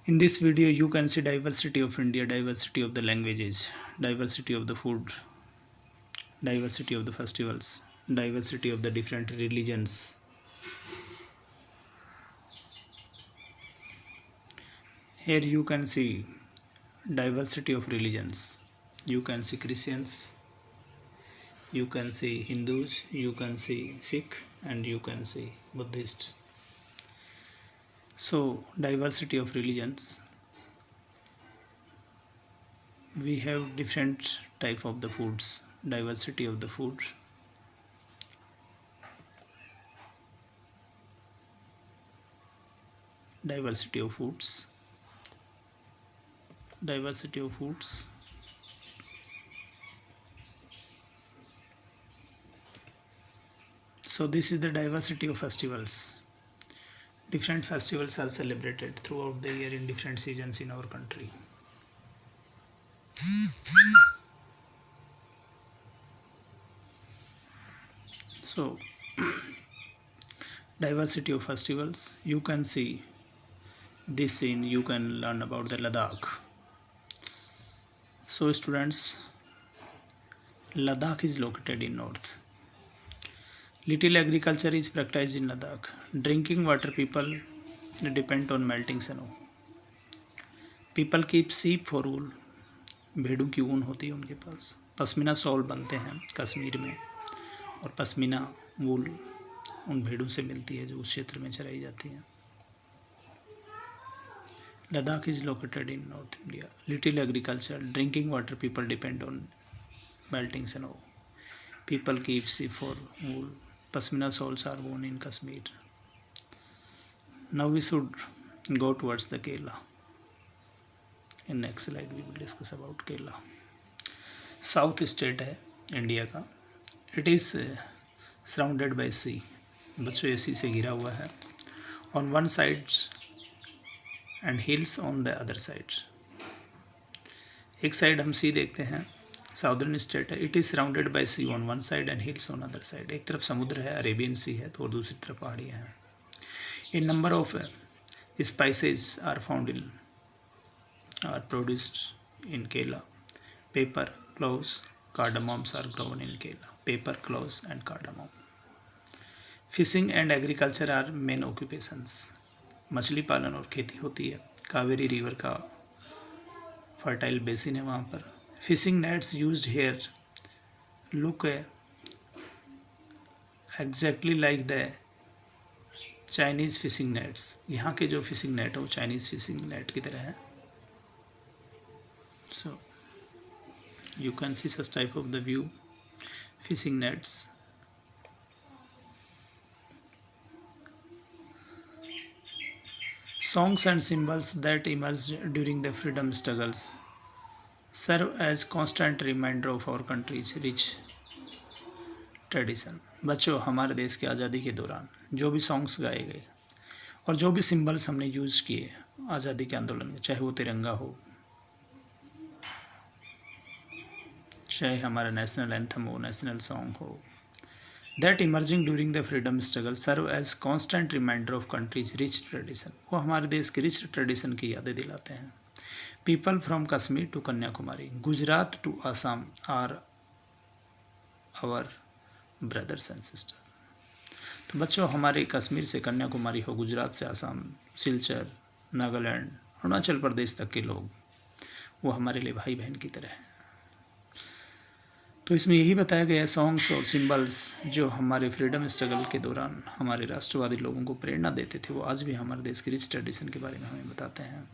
In this video, you can see diversity of India, diversity of the languages, diversity of the food, diversity of the festivals, diversity of the different religions. Here you can see diversity of religions. You can see Christians, you can see Hindus, you can see Sikh, and you can see Buddhist. So diversity of religions. We have different type of the foods, diversity of the food. Diversity of foods, diversity of foods. So this is the diversity of festivals. Different festivals are celebrated throughout the year in different seasons in our country. So diversity of festivals, you can see this scene, you can learn about the Ladakh. So students, Ladakh is located in north. Little agriculture is practiced in Ladakh. Drinking water, people depend on melting snow. People keep sheep for wool. भेड़ों की ऊन होती है उनके पास. Pashmina shawl बनते हैं कश्मीर में, और पश्मीना वूल उन भेड़ों से मिलती है जो उस क्षेत्र में चराई जाती हैं. Ladakh is located in North India. Little agriculture, drinking water, people depend on melting snow. People keep sheep for wool. Pashmina shawls are worn in Kashmir. Now we should go towards the Kerala. In next slide we will discuss about Kerala. South state है India का. It is surrounded by sea. बच्चों ये sea से घिरा हुआ है. On one side and hills on the other side. एक side हम सी देखते हैं, साउदर्न स्टेट है. It is surrounded by sea on one side and hills on other side. एक तरफ समुद्र है, अरेबियन सी है, तो और दूसरी तरफ पहाड़ियाँ हैं. In number of spices are found in or produced in Kerala. Pepper, cloves, cardamoms are grown in Kerala. Pepper, cloves and cardamom. Fishing and agriculture are main occupations. मछली पालन और खेती होती है. कावेरी रिवर का फर्टाइल बेसिन है वहाँ पर. Fishing nets used here look exactly like the Chinese fishing nets. यहाँ के जो फिशिंग नेट है वो चाइनीज़ फिशिंग नेट की तरह है. So you can see such type of the view fishing nets. Songs and symbols that emerged during the freedom struggles serve as constant reminder of our country's rich tradition. बच्चों, हमारे देश की आज़ादी के दौरान जो भी सॉन्ग्स गाए गए और जो भी सिंबल्स हमने यूज़ किए आज़ादी के आंदोलन में, चाहे वो तिरंगा हो, चाहे हमारा नेशनल एंथम हो, नेशनल सॉन्ग हो, that emerging during the freedom struggle serve as constant reminder of country's rich tradition. वो हमारे देश की रिच ट्रेडिशन की यादें दिलाते हैं. People from Kashmir to Kanyakumari, Gujarat to Assam are our brothers and sisters. तो बच्चों, हमारे कश्मीर से कन्याकुमारी हो, गुजरात से आसाम, सिलचर, नागालैंड, अरुणाचल प्रदेश तक के लोग वो हमारे लिए भाई बहन की तरह हैं. तो इसमें यही बताया गया है सॉन्ग्स और सिंबल्स जो हमारे फ्रीडम स्ट्रगल के दौरान हमारे राष्ट्रवादी लोगों को प्रेरणा देते थे, वो आज भी हमारे देश की रिच ट्रेडिशन के बारे में हमें बताते हैं.